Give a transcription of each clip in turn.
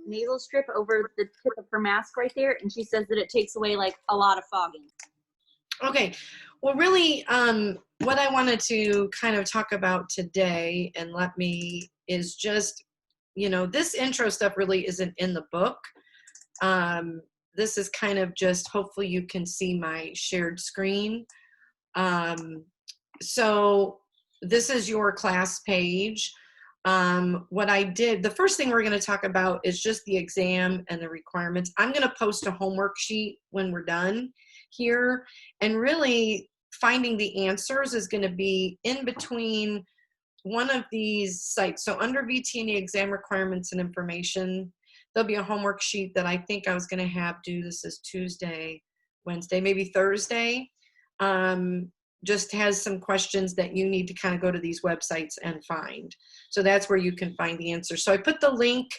nasal strip over the tip of her mask right there, and she says that it takes away like a lot of fogging. Okay, well really what I wanted to kind of talk about today is just, you know, this intro stuff really isn't in the book. This is kind of just, hopefully you can see my shared screen. So this is your class page. What I did, the first thing we're going to talk about is just the exam and the requirements. I'm going to post a homework sheet when we're done here, and really finding the answers is going to be in between one of these sites. So under vtne exam requirements and information, there'll be a homework sheet that I think I was going to have due, this is Tuesday, Wednesday, maybe Thursday. Just has some questions that you need to kind of go to these websites and find. So that's where you can find the answer. So I put the link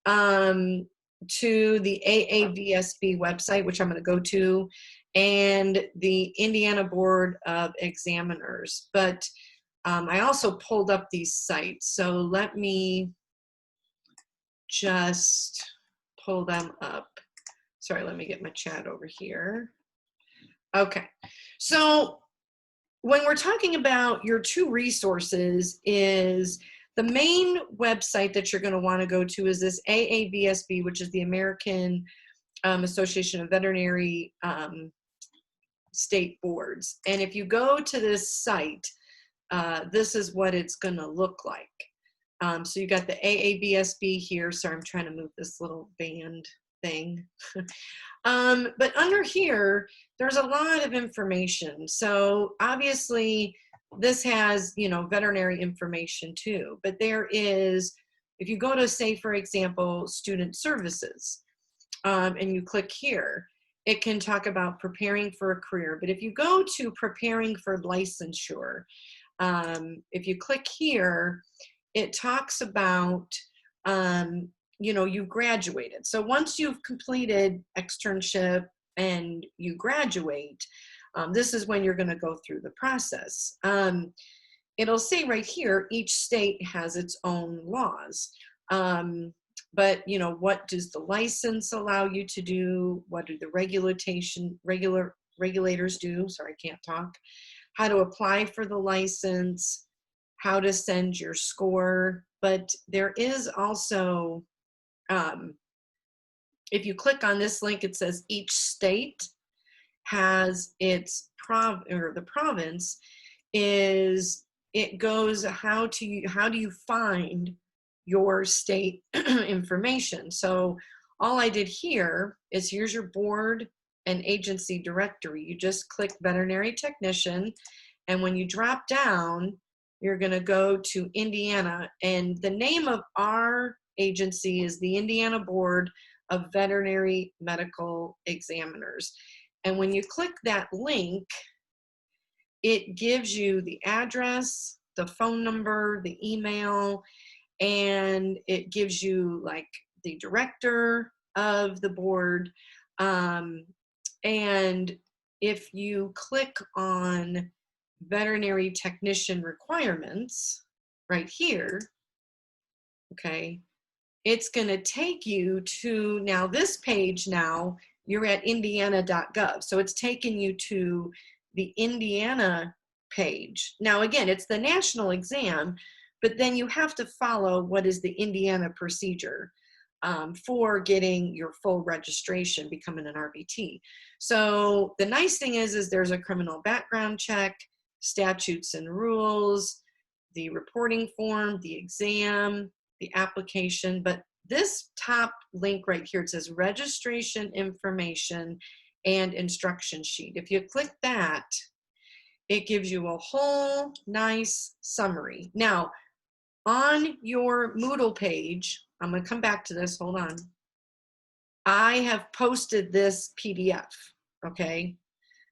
to the AABSB website, which I'm going to go to, and the Indiana Board of Examiners. But I also pulled up these sites. So let me just pull them up. Sorry, let me get my chat over here. Okay, so when we're talking about your two resources, is the main website that you're going to want to go to is this AABSB, which is the American Association of Veterinary State Boards. And if you go to this site, this is what it's going to look like. So you got the AABSB here. Sorry, I'm trying to move this little band thing. But under here, there's a lot of information. So obviously this has, you know, veterinary information too, but there is, if you go to, say, for example, student services, and you click here, it can talk about preparing for a career. But if you go to preparing for licensure, if you click here, it talks about, you know, you graduated. So once you've completed externship and you graduate, this is when you're going to go through the process. It'll say right here, each state has its own laws. But, you know, what does the license allow you to do? What do the regulators do? Sorry, I can't talk. How to apply for the license, how to send your score. But there is also, if you click on this link, it says each state has its the province is, it goes, how do you find your state information. So all I did here is, here's your board and agency directory. You just click veterinary technician, and when you drop down, you're going to go to Indiana, and the name of our agency is the Indiana Board of Veterinary Medical Examiners. And when you click that link, it gives you the address, the phone number, the email, and it gives you like the director of the board. And if you click on veterinary technician requirements right here, okay, it's going to take you to, now this page, now you're at indiana.gov. So it's taking you to the Indiana page. Now again, it's the national exam, but then you have to follow what is the Indiana procedure for getting your full registration, becoming an RBT. So the nice thing is there's a criminal background check, statutes and rules, the reporting form, the exam, the application. But this top link right here, it says registration information and instruction sheet. If you click that, it gives you a whole nice summary. Now, on your Moodle page, I'm going to come back to this, hold on. I have posted this PDF, okay?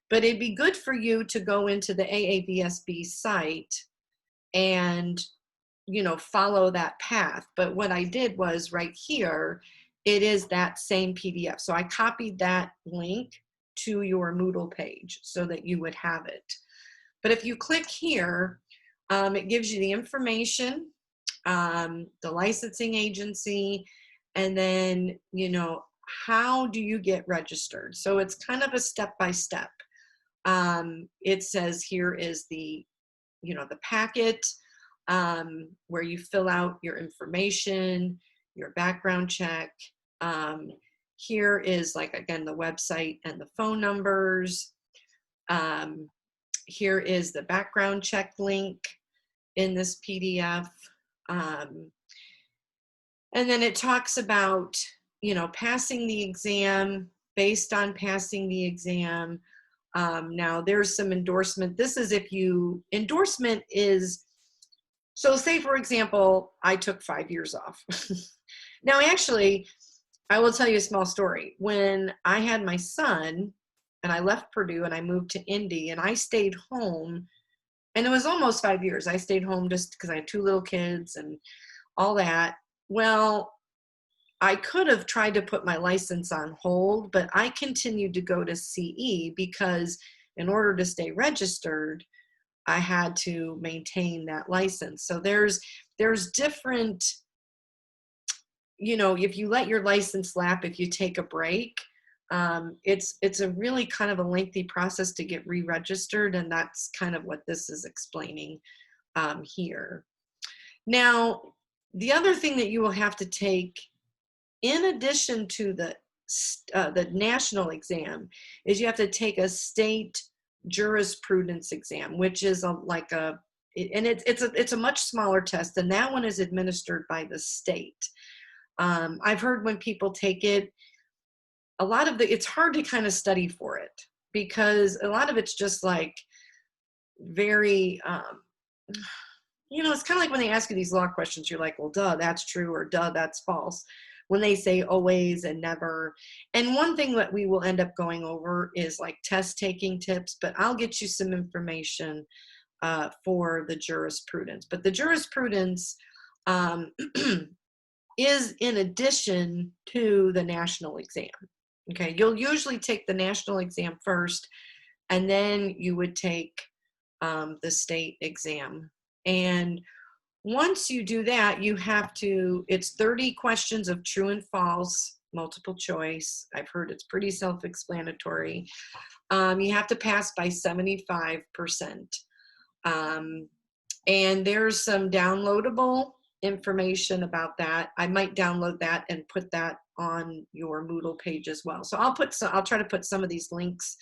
But it'd be good for you to go into the AABSB site and, you know, follow that path. But what I did was right here, it is that same PDF. So I copied that link to your Moodle page so that you would have it. But if you click here, it gives you the information, the licensing agency, and then, you know, how do you get registered? So it's kind of a step-by-step. It says here is the, you know, the packet where you fill out your information, your background check. Here is, like, again, the website and the phone numbers. Here is the background check link in this PDF. And then it talks about, you know, passing the exam, based on passing the exam. Now there's some endorsement. This is if you, endorsement is, so say for example, I took 5 years off. Now actually, I will tell you a small story. When I had my son and I left Purdue and I moved to Indy and I stayed home, and it was almost 5 years. I stayed home just because I had 2 little kids and all that. Well, I could have tried to put my license on hold, but I continued to go to CE because in order to stay registered, I had to maintain that license. So there's different, you know, if you let your license lapse, if you take a break, it's a really kind of a lengthy process to get re-registered, and that's kind of what this is explaining here. Now, the other thing that you will have to take, in addition to the national exam, is you have to take a state jurisprudence exam, which is it's a much smaller test, and that one is administered by the state. I've heard when people take it, a lot of it's hard to kind of study for it because a lot of it's just like very, you know, it's kind of like when they ask you these law questions, you're like, well, duh, that's true, or duh, that's false. When they say always and never. And one thing that we will end up going over is like test taking tips, but I'll get you some information for the jurisprudence. But the jurisprudence is in addition to the national exam. Okay, you'll usually take the national exam first, and then you would take the state exam. And once you do that, you have to, it's 30 questions of true and false, multiple choice. I've heard it's pretty self-explanatory. You have to pass by 75%. And there's some downloadable information about that. I might download that and put that on your Moodle page as well. So I'll try to put some of these links,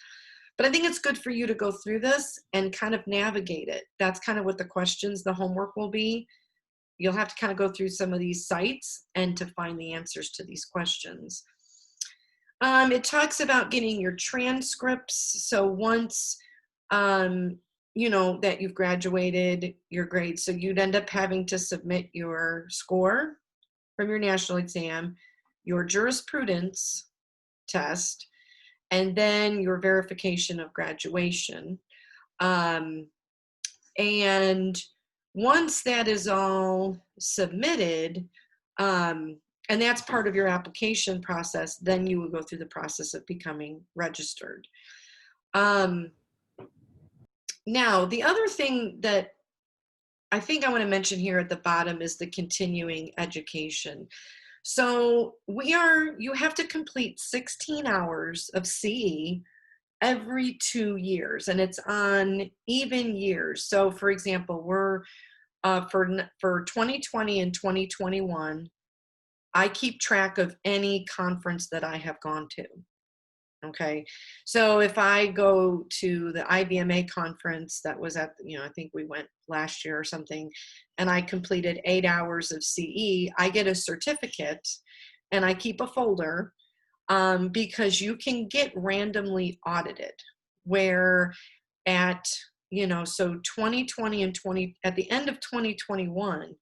but I think it's good for you to go through this and kind of navigate it. That's kind of what the questions, the homework will be. You'll have to kind of go through some of these sites and to find the answers to these questions. It talks about getting your transcripts. So once, you know, that you've graduated your grades, so you'd end up having to submit your score from your national exam, your jurisprudence test, and then your verification of graduation. And once that is all submitted, and that's part of your application process, then you will go through the process of becoming registered. Now, the other thing that I think I want to mention here at the bottom is the continuing education. So you have to complete 16 hours of CE every 2 years, and it's on even years. So for example, we're for 2020 and 2021, I keep track of any conference that I have gone to. Okay, so if I go to the IBMA conference that was at, you know, I think we went last year or something, and I completed 8 hours of CE, I get a certificate, and I keep a folder because you can get randomly audited, where at, you know, so 2020 and at the end of 2021,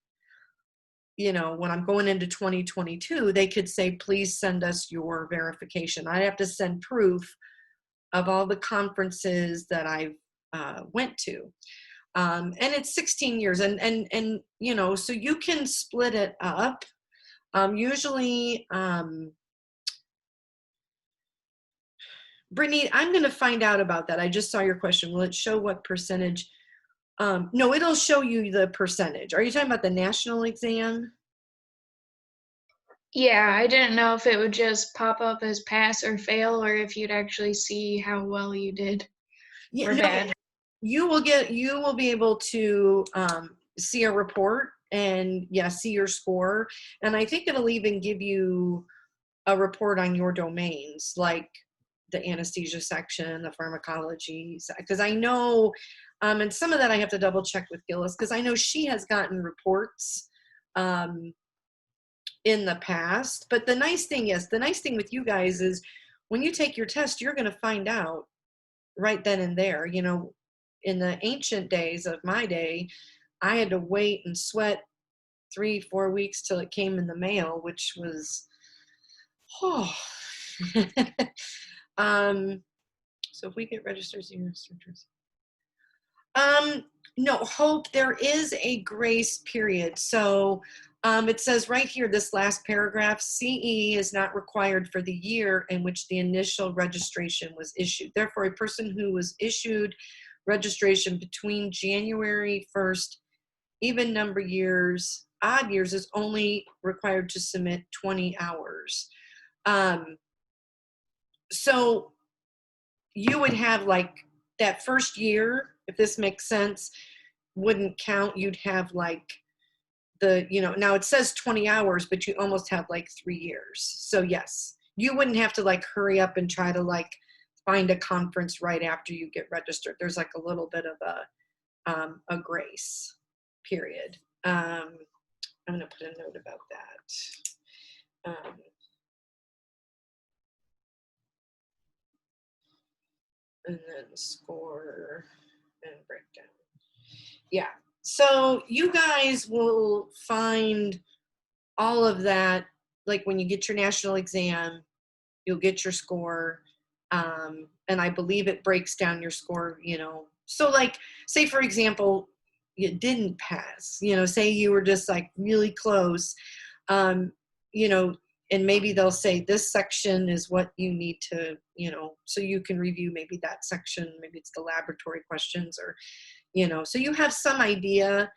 you know, when I'm going into 2022, they could say, please send us your verification. I have to send proof of all the conferences that I've went to. And it's 16 years. And you know, so you can split it up. Usually, Brittany, I'm going to find out about that. I just saw your question. Will it show what percentage? No, it'll show you the percentage. Are you talking about the national exam? Yeah, I didn't know if it would just pop up as pass or fail, or if you'd actually see how well you did Yeah, or no, bad. you will be able to see a report and see your score. And I think it'll even give you a report on your domains, like the anesthesia section, the pharmacology, because I know, and some of that I have to double check with Gillis, because I know she has gotten reports in the past. But the nice thing with you guys is when you take your test, you're going to find out right then and there. You know, in the ancient days of my day, I had to wait and sweat 3-4 weeks till it came in the mail, which was, oh. So if we get registered as researchers, no, Hope, there is a grace period. So it says right here, this last paragraph, CE is not required for the year in which the initial registration was issued. Therefore, a person who was issued registration between January 1st, even number years, odd years, is only required to submit 20 hours. So you would have like that first year, if this makes sense, wouldn't count. You'd have like the, now it says 20 hours, but you almost have like 3 years. So yes, you wouldn't have to like hurry up and try to like find a conference right after you get registered. There's like a little bit of a grace period. I'm going to put a note about that. And then score and breakdown. Yeah. So you guys will find all of that, like when you get your national exam, you'll get your score. And I believe it breaks down your score, So like, say for example, you didn't pass, say you were just like really close, and maybe they'll say this section is what you need to, so you can review maybe that section, maybe it's the laboratory questions or, so you have some idea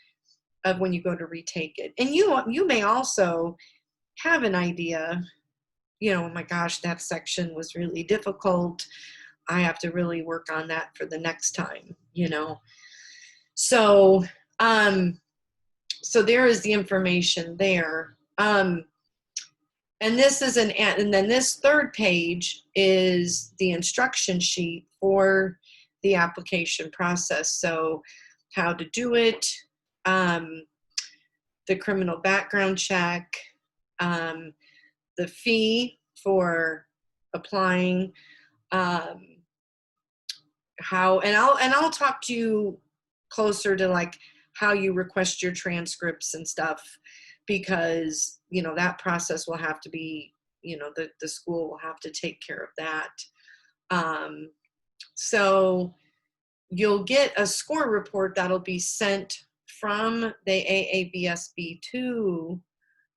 of when you go to retake it. And you may also have an idea, oh my gosh, that section was really difficult. I have to really work on that for the next time, So, so there is the information there. And this is and then this third page is the instruction sheet for the application process. So how to do it, the criminal background check, the fee for applying, how, and I'll talk to you closer to like how you request your transcripts and stuff, because that process will have to be, the school will have to take care of that. So you'll get a score report that'll be sent from the AABSB to,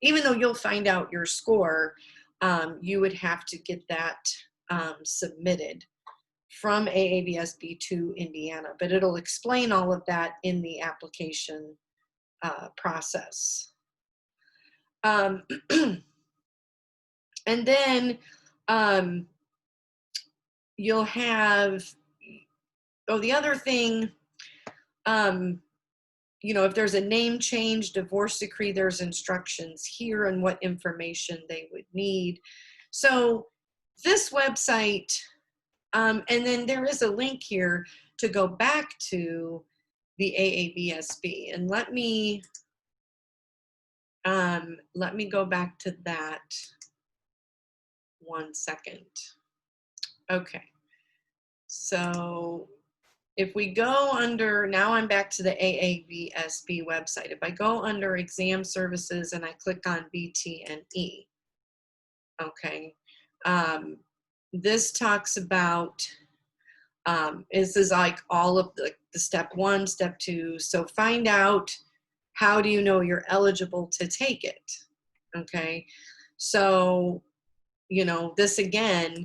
even though you'll find out your score, you would have to get that submitted from AABSB to Indiana, but it'll explain all of that in the application process. And then you'll have, the other thing, if there's a name change, divorce decree, there's instructions here on what information they would need. So this website, and then there is a link here to go back to the AABSB. And let me go back to that 1 second. Okay. So if we go under, now I'm back to the AABSB website. If I go under exam services and I click on vtne, okay, this talks about, this is like all of the step 1, step 2. So find out, how do you know you're eligible to take it? Okay, so, this again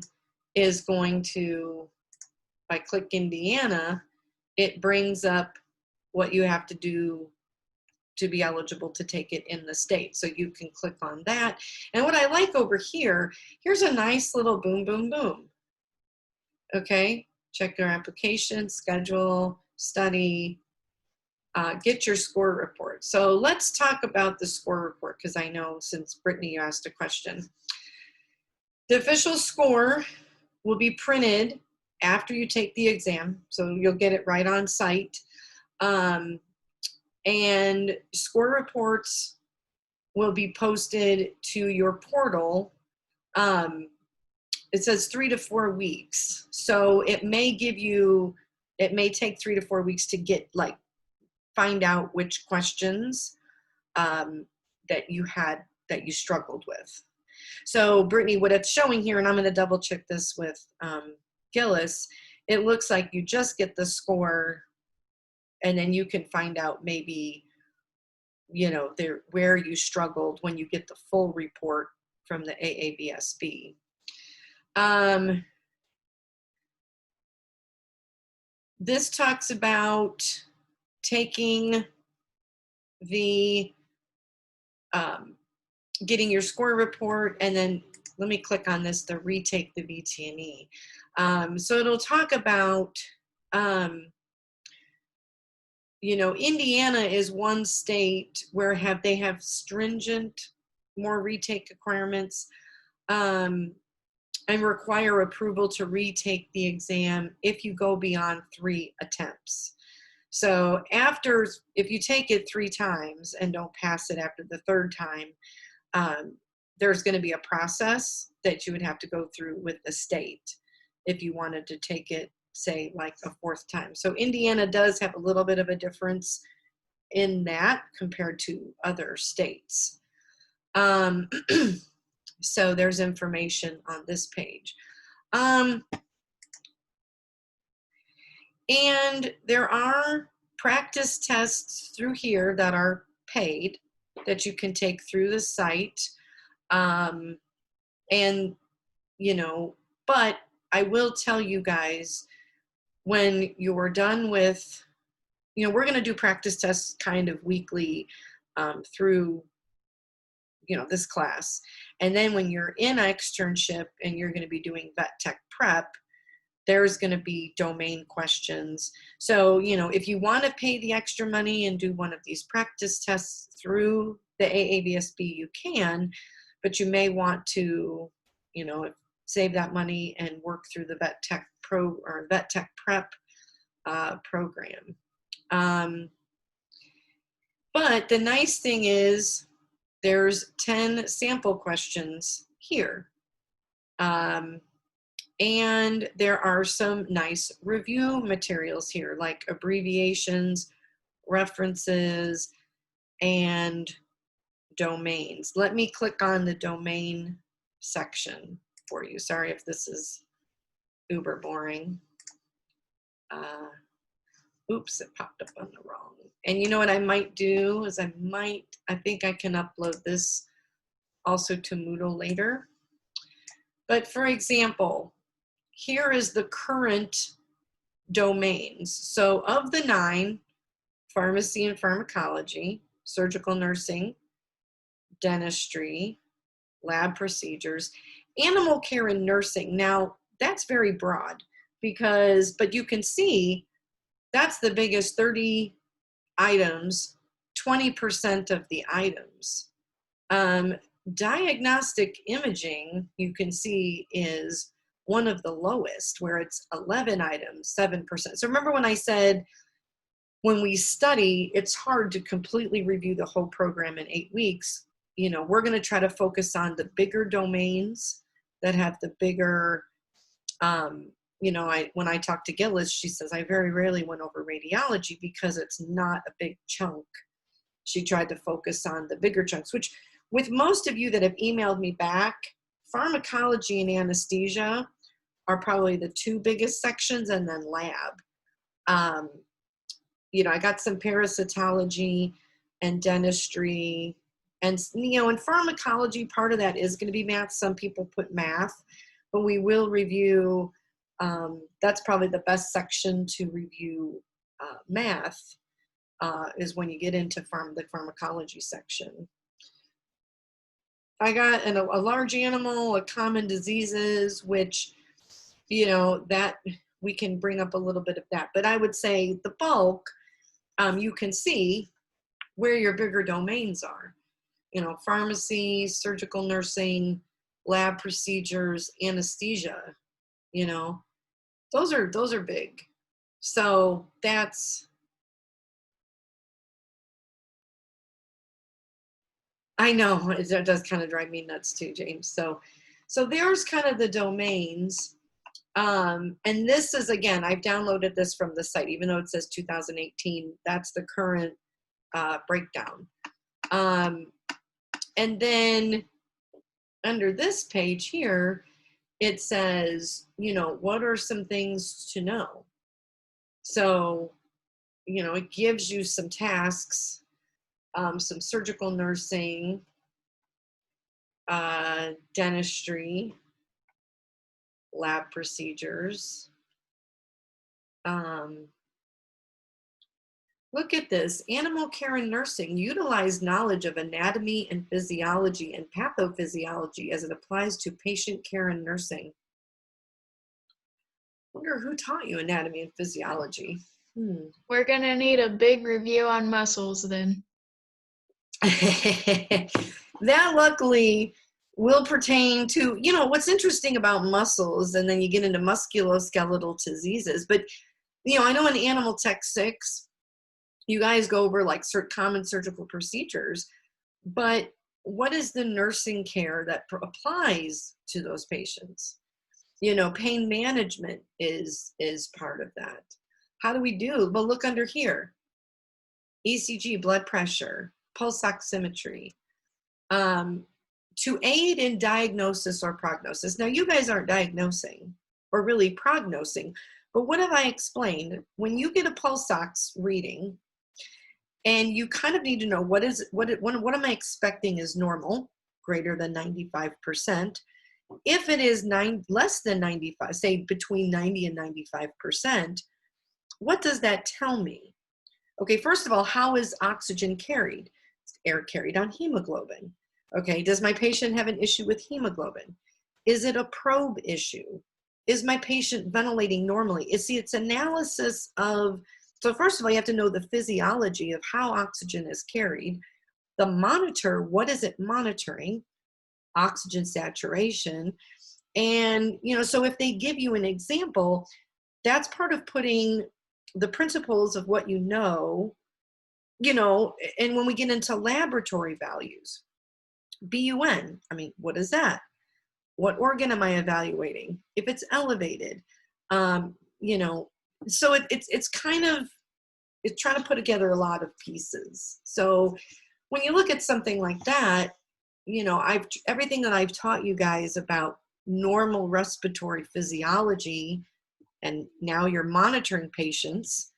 is going to, if I click Indiana, it brings up what you have to do to be eligible to take it in the state. So you can click on that. And what I like over here, here's a nice little boom, boom, boom. Okay, check your application, schedule, study, get your score report. So let's talk about the score report, because I know since Brittany, you asked a question. The official score will be printed after you take the exam, so you'll get it right on site. And score reports will be posted to your portal. It says 3 to 4 weeks. So it may take 3 to 4 weeks to get, like, find out which questions that you struggled with. So Brittany, what it's showing here, and I'm going to double check this with Gillis, it looks like you just get the score, and then you can find out maybe, you know, where you struggled when you get the full report from the AABSB. This talks about taking the, getting your score report, and then let me click on this, to retake the vtne. So it'll talk about, you know, Indiana is one state where they have stringent, more retake requirements, and require approval to retake the exam if you go beyond 3 attempts. So if you take it 3 times and don't pass it after the 3rd time, there's going to be a process that you would have to go through with the state if you wanted to take it, say, like a 4th time. So Indiana does have a little bit of a difference in that compared to other states. So there's information on this page. And there are practice tests through here that are paid that you can take through the site. And, you know, but I will tell you guys, when you're done with, you know, we're going to do practice tests kind of weekly through, you know, this class. And then when you're in externship and you're going to be doing vet tech prep, there's going to be domain questions. So, you know, if you want to pay the extra money and do one of these practice tests through the AABSB, you can, but you may want to, you know, save that money and work through the vet tech prep program. But the nice thing is there's 10 sample questions here. And there are some nice review materials here, like abbreviations, references, and domains. Let me click on the domain section for you. Sorry if this is uber boring. Oops, it popped up on the wrong. And you know what I might do is I think I can upload this also to Moodle later. But for example, here is the current domains. So of the 9, pharmacy and pharmacology, surgical nursing, dentistry, lab procedures, animal care and nursing. Now that's very broad but you can see that's the biggest 30 items, 20% of the items. Diagnostic imaging, you can see, is one of the lowest, where it's 11 items, 7%. So remember when I said when we study, it's hard to completely review the whole program in 8 weeks. You know, we're going to try to focus on the bigger domains that have the bigger, you know, when I talked to Gillis, she says, I very rarely went over radiology because it's not a big chunk. She tried to focus on the bigger chunks, which with most of you that have emailed me back, pharmacology and anesthesia are probably the 2 biggest sections, and then lab. You know, I got some parasitology and dentistry, and, you know, in pharmacology, part of that is going to be math. Some people put math, but we will review, that's probably the best section to review math. is when you get into the pharmacology section. I got a large animal, a common diseases, which, that we can bring up a little bit of that. But I would say the bulk, you can see where your bigger domains are. Pharmacy, surgical nursing, lab procedures, anesthesia, those are big. So that's, I know it does kind of drive me nuts too, James. So there's kind of the domains. And this is, again, I've downloaded this from the site, even though it says 2018, that's the current breakdown. And then under this page here, it says, what are some things to know? So, it gives you some tasks, some surgical nursing, dentistry, lab procedures. Look at this, animal care and nursing. Utilize knowledge of anatomy and physiology and pathophysiology as it applies to patient care and nursing. Wonder who taught you anatomy and physiology? We're gonna need a big review on muscles then. That luckily will pertain to, what's interesting about muscles, and then you get into musculoskeletal diseases. But, I know in Animal Tech 6, you guys go over like common surgical procedures, but what is the nursing care that applies to those patients? Pain management is part of that. How do we do? Well, look under here. ECG, blood pressure, pulse oximetry, to aid in diagnosis or prognosis. Now, you guys aren't diagnosing or really prognosing, but what have I explained? When you get a pulse ox reading, and you kind of need to know what am I expecting is normal, greater than 95%. If it is less than 95, say between 90 and 95%, what does that tell me? Okay, first of all, how is oxygen carried? It's air carried on hemoglobin. Okay, does my patient have an issue with hemoglobin? Is it a probe issue? Is my patient ventilating normally? It's analysis of, so first of all, you have to know the physiology of how oxygen is carried. The monitor, what is it monitoring? Oxygen saturation. And, so if they give you an example, that's part of putting the principles of what and when we get into laboratory values, BUN, what is that? What organ am I evaluating? If it's elevated, so it's kind of, it's trying to put together a lot of pieces. So when you look at something like that, everything that I've taught you guys about normal respiratory physiology, and now you're monitoring patients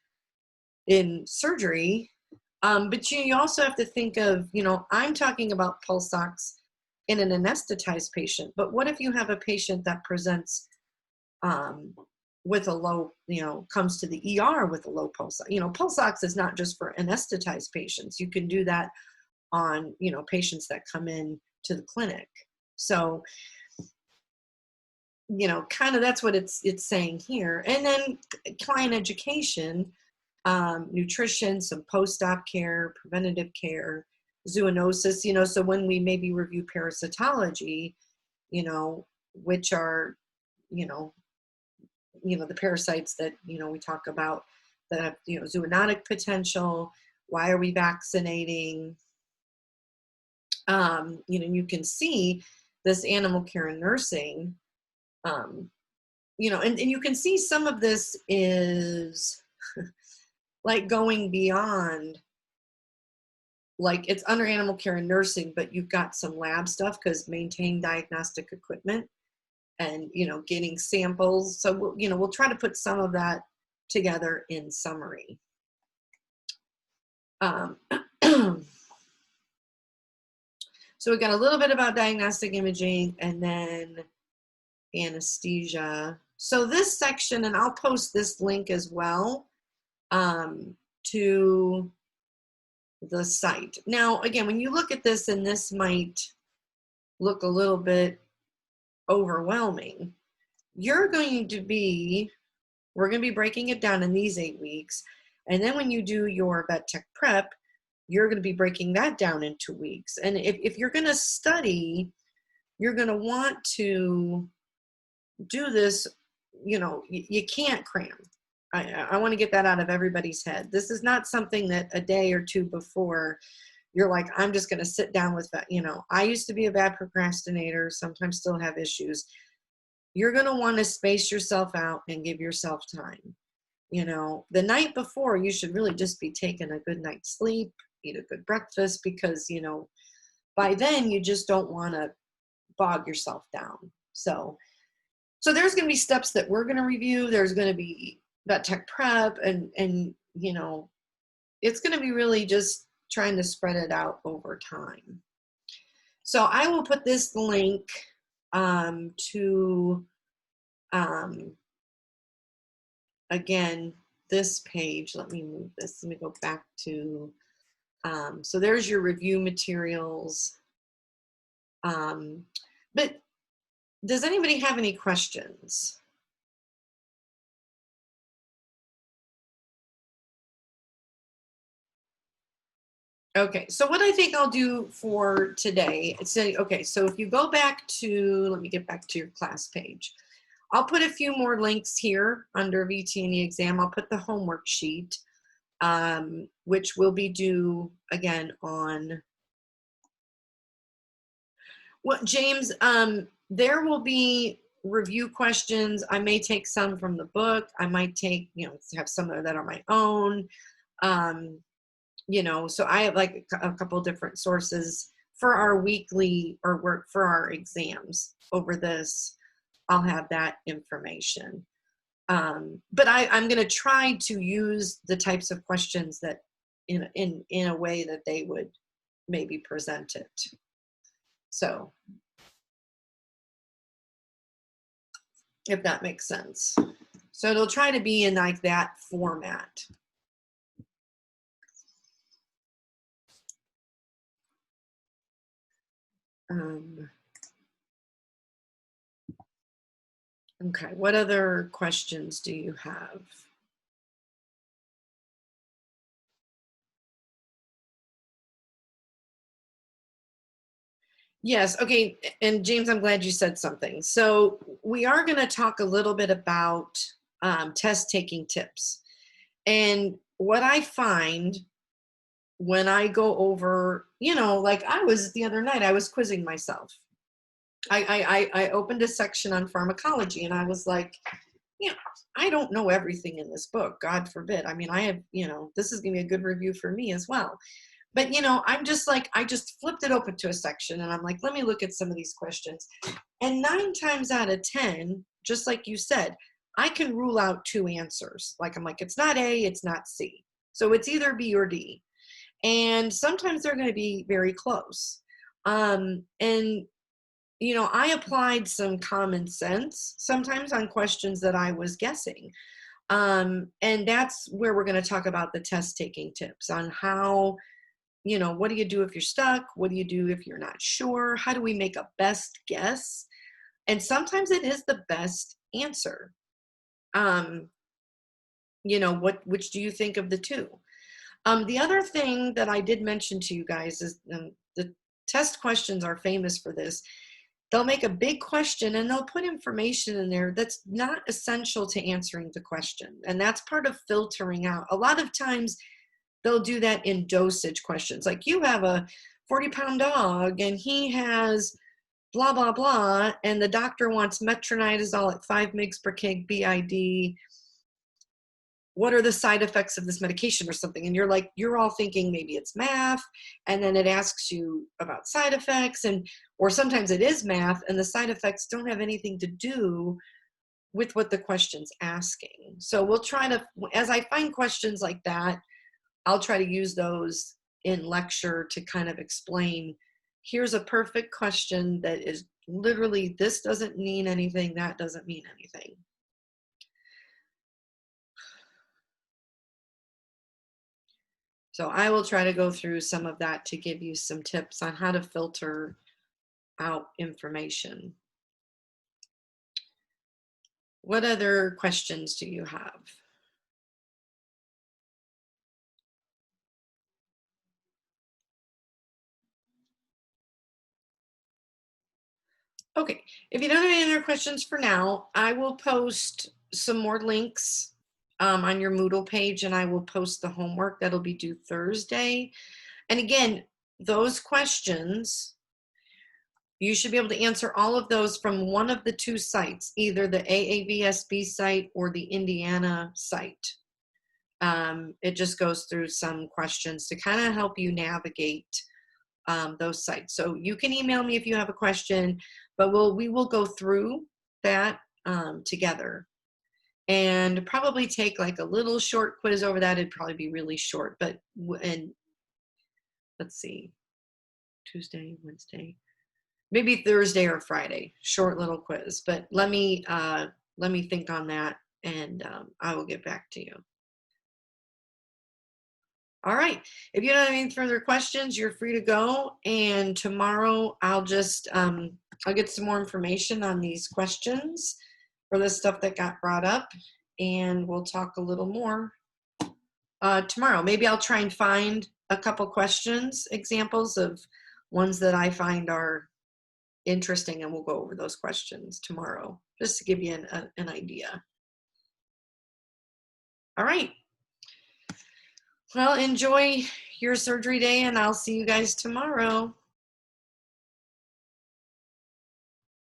in surgery. But you also have to think of, I'm talking about pulse ox in an anesthetized patient, but what if you have a patient that presents with a low, comes to the ER with a low pulse? Pulse ox is not just for anesthetized patients. You can do that on, patients that come in to the clinic. So, kind of that's what it's saying here. And then client education, nutrition, some post-op care, preventative care, zoonosis, so when we maybe review parasitology, which are, the parasites that, we talk about that have, zoonotic potential, why are we vaccinating? You can see this animal care and nursing, and you can see some of this is like going beyond, like it's under animal care and nursing, but you've got some lab stuff because maintain diagnostic equipment and, getting samples. So, we'll try to put some of that together in summary. So we got a little bit about diagnostic imaging and then anesthesia. So this section, and I'll post this link as well, to the site. Now, again, when you look at this, and this might look a little bit overwhelming, we're going to be breaking it down in these 8 weeks. And then when you do your vet tech prep, you're going to be breaking that down in 2 weeks. And if you're going to study, you're going to want to do this, you can't cram. I want to get that out of everybody's head. This is not something that a day or two before you're like, I'm just going to sit down with that. I used to be a bad procrastinator, sometimes still have issues. You're going to want to space yourself out and give yourself time. The night before, you should really just be taking a good night's sleep, eat a good breakfast, because, by then you just don't want to bog yourself down. So there's going to be steps that we're going to review. There's going to be vet tech prep, and it's going to be really just trying to spread it out over time. So I will put this link to, again, this page. Let me move this. Let me go back to, so there's your review materials. But does anybody have any questions? Okay, so what I think I'll do for today, okay, so if you go back to, let me get back to your class page. I'll put a few more links here under vtne exam. I'll put the homework sheet, which will be due again on, well, James, there will be review questions. I may take some from the book. I might take, have some that are my own. So I have like a couple different sources for our weekly or work for our exams over this. I'll have that information. But I'm going to try to use the types of questions that in a way that they would maybe present it. So if that makes sense. So it'll try to be in like that format. Okay, what other questions do you have? Yes, okay, and James, I'm glad you said something. So we are going to talk a little bit about test taking tips. And what I find when I go over, like I was the other night, I was quizzing myself. I opened a section on pharmacology, and I was like, I don't know everything in this book, God forbid. I mean, I have, this is going to be a good review for me as well. But, I'm just like, I just flipped it open to a section, and I'm like, let me look at some of these questions. And 9 times out of 10, just like you said, I can rule out 2 answers. Like, I'm like, it's not A, it's not C. So it's either B or D. And sometimes they're going to be very close. And I applied some common sense sometimes on questions that I was guessing. And that's where we're going to talk about the test taking tips on how, what do you do if you're stuck? What do you do if you're not sure? How do we make a best guess? And sometimes it is the best answer. Which do you think of the 2? The other thing that I did mention to you guys is the test questions are famous for this. They'll make a big question and they'll put information in there that's not essential to answering the question. And that's part of filtering out. A lot of times they'll do that in dosage questions. Like, you have a 40-pound dog and he has blah, blah, blah, and the doctor wants metronidazole at 5 mg per kg BID. What are the side effects of this medication or something? And you're all thinking maybe it's math, and then it asks you about side effects, or sometimes it is math and the side effects don't have anything to do with what the question's asking. So we'll try to, as I find questions like that, I'll try to use those in lecture to kind of explain, here's a perfect question that is literally, this doesn't mean anything, that doesn't mean anything. So I will try to go through some of that to give you some tips on how to filter out information. What other questions do you have? Okay, if you don't have any other questions for now, I will post some more links on your Moodle page, and I will post the homework that'll be due Thursday. And again, those questions, you should be able to answer all of those from one of the two sites, either the AABSB site or the Indiana site. It just goes through some questions to kind of help you navigate those sites. So you can email me if you have a question, but we will go through that together, and probably take like a little short quiz over that. It'd probably be really short, but and let's see, Tuesday, Wednesday, maybe Thursday or Friday, short little quiz. But let me think on that, and I will get back to you. All right, if you don't have any further questions, you're free to go. And tomorrow I'll just, I'll get some more information on these questions for the stuff that got brought up, and we'll talk a little more tomorrow. Maybe I'll try and find a couple questions, examples of ones that I find are interesting, and we'll go over those questions tomorrow, just to give you an idea. All right. Well, enjoy your surgery day, and I'll see you guys tomorrow.